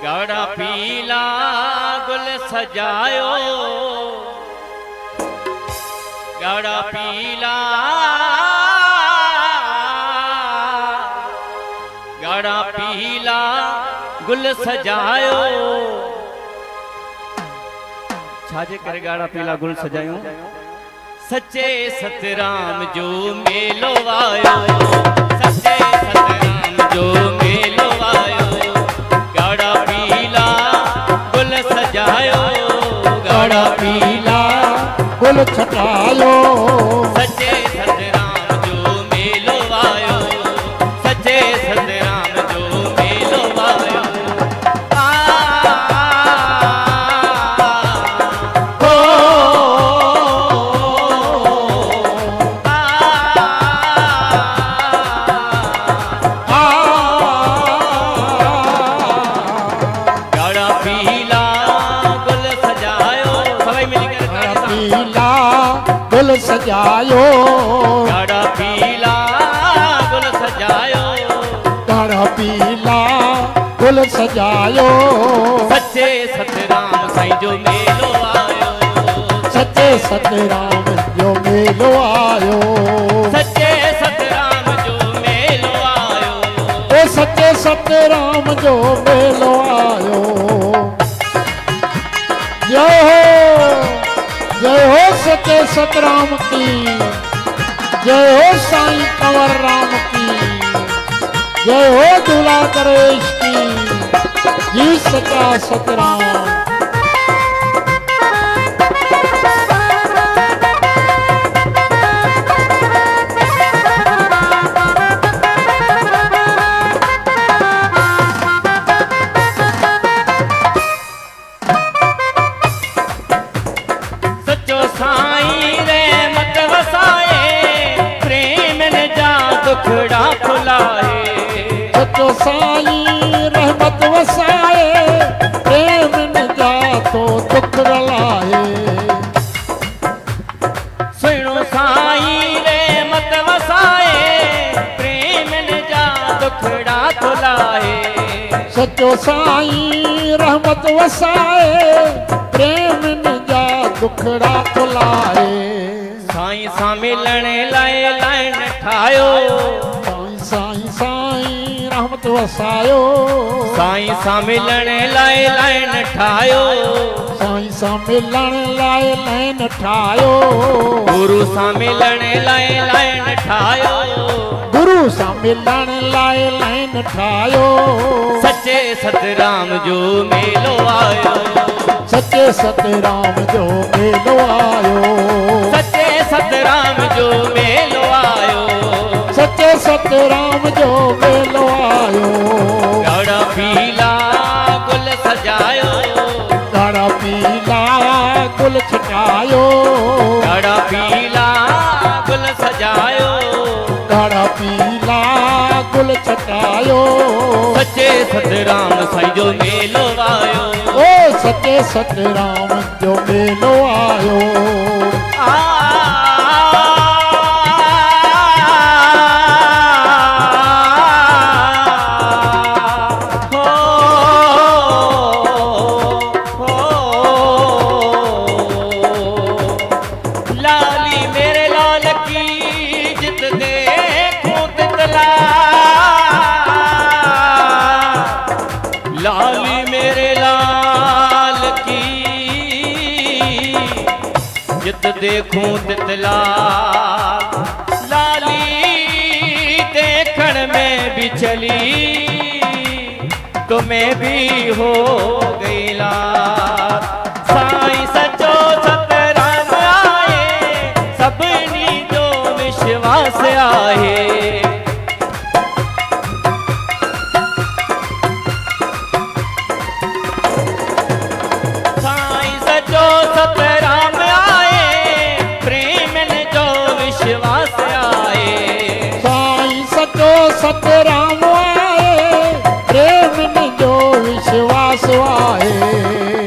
गाढ़ा पीला गुल सजायो, गाढ़ा पीला गाढ़ा पीला गुल सजायो। छाजे करे गाढ़ा पीला गुल सजायो। सच्चे सतराम जो मेलो आयो, सच्चे सतराम जो मेलो आयो। गाढ़ा पीला गुल सजायो, गाढ़ा पीला गुल छटायो। सच्चे सतराम जो मेलो आयो, सच्चे सतराम जो मेलो आयो। सजायो गाढ़ा पीला गुल सजायो, गाढ़ा पीला गुल सजायो। सच्चे सतराम साईं जो मेलो आयो, सच्चे सतराम जो मेलो आयो। सच्चे सतराम जो मेलो आयो, ओ सच्चे सतराम जो मेलो आयो। जय हो, जय हो सच्चे सतराम की, जय हो साईं कंवर राम की, जय हो दूल्हा दरेश की, जी सच्चा सतराम। दुखड़ा खुलाए, सच्चो साईं रहमत वसाए, प्रेम न जातो दुख रलाए। सुनो साईं रहमत वसाए, प्रेम न जा दुखड़ा खुलाए। सच्चो साईं रहमत वसाए, प्रेम न जा दुखड़ा खुलाए। साईं सा मिलण लाए लाइन ठायो, साईं साईं रहमत वसायो। साईं सा मिलण लाए लाइन ठायो, साईं सा मिलण लाए लाइन ठायो। गुरु सा मिलण लाए लाइन ठायो, गुरु सा मिलण लाए लाइन ठायो। सच्चे सतराम जो मेलो आयो, सच्चे सतराम जो मेलो आयो। सच्चे सतराम जो मेलो आयो, सच्चे सतराम जो मेलो आयो। गाढ़ा पीला गुल सजायो, गाढ़ा पीला गुल छटायो। गाढ़ा पीला गुल सजायो, गाढ़ा पीला गुल छटायो। सच्चे सतराम साईं जो मेलो आयो, ओ सच्चे सतराम जो मेलो आयो। लाली मेरे लाल की जित देखूं तितला, लाली मेरे लाल की जित देखूं तितला। लाली देखण में भी चली तो मैं भी हो गई लाल। साईं सचो सतराम आए, सबनी जो विश्वास आए। साईं सचो सतराम आए, प्रेम न जो विश्वास आए। साईं सचो सतराम आए, प्रेम न जो विश्वास आए।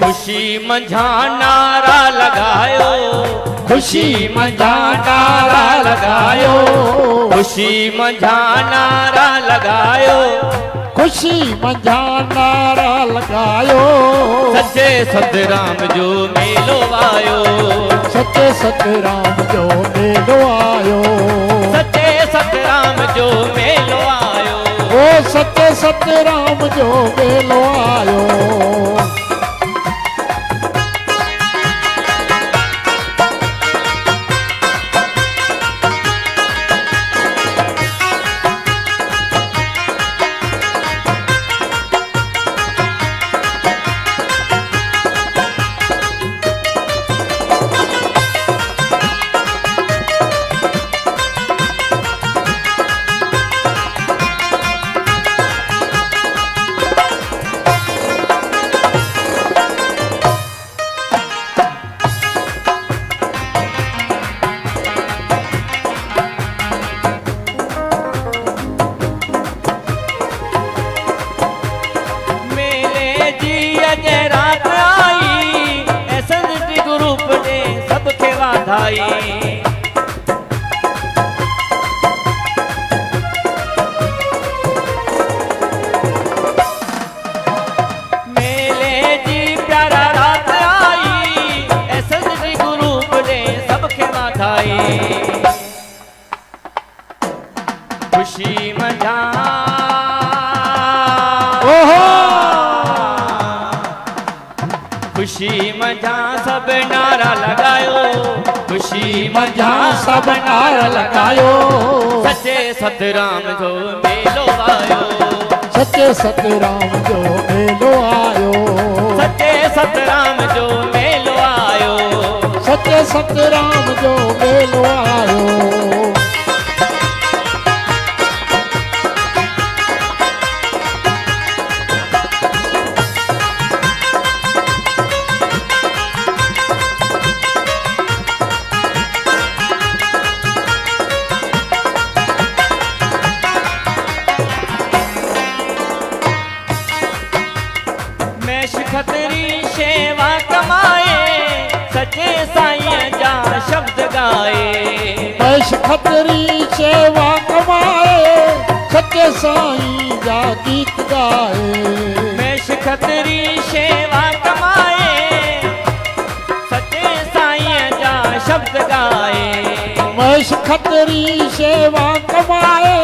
खुशी मंझा नारा लगायो, खुशी मंझा नारा लगायो, खुशी मंझा नारा लगायो। खुशी मंझा नारा लगायो सच्चे सतराम जो मेलो आयो सच्चे सतराम जो मेलो आयो सच्चे सतराम जो मेलो आयो ओ सच्चे सतराम जो मेलो आयो मेले जी प्यारा रात आई ऐसा ग्रुप ने सबके वाधाई खुशी मजा खुशी मजा सब नारा लगायो खुशी मजा सब नारा लगायो सच्चे सतराम जो मेलो आयो सच्चे सतराम जो मेलो आयो सच्चे सतराम जो मेलो आयो सच्चे सतराम जो मेलो आयो खतरी शेवा कमाए सच्चे साईं जा शब्द गाए पैश खतरी शेवा कमाए सच्चे साईं जा गीत गाए मैश खतरी शेवा कमाए सच्चे साईं जा शब्द गाए मैश खतरी शेवा कमाए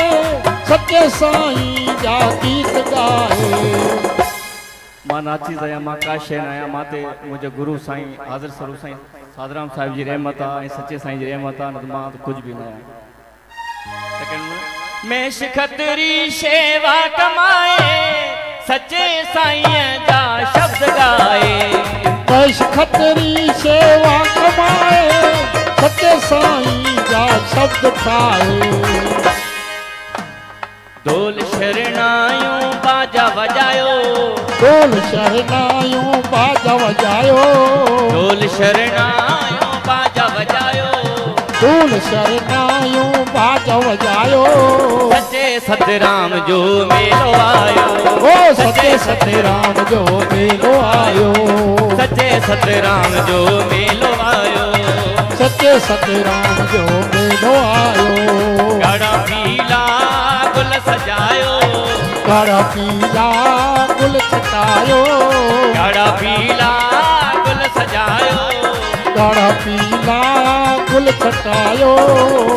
सच्चे साईं जा गीत गाए मां नाची दया मां काशे आया माते मुझे गुरु साईं हाज़िर सरू साईं साधराम साहिब जी रहमत आहे सच्चे साईं जी रहमत आहे न मां तो कुछ भी न मैं खतरी शेवा कमाए सच्चे साईं जा शब्द गाए मैं खतरी शेवा कमाए सच्चे साईं जा शब्द गाए ढोल शरणायूं बाजा वजायो ढोल शरणायूं बाजा वजायो ढोल शरणायूं बाजा वजायो ढोल शरणायूं बाजा वजायो सच्चे सतराम जो मेलो आयो ओ सच्चे सतराम जो मेलो आयो सच्चे सतराम जो मेलो आयो सच्चे सतराम जो मेलो आयो गाड़ा पीला गुल सजायो गाड़ा पीला गुल छटायो गाड़ा पीला गुल सजायो गाड़ा पीला गुल छटायो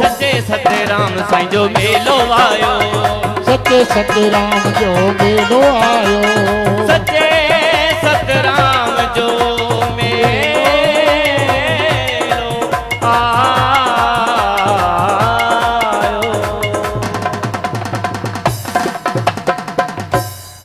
सच्चे सतराम साईं जो मेलो आयो सच्चे सतराम जो मेलो आयो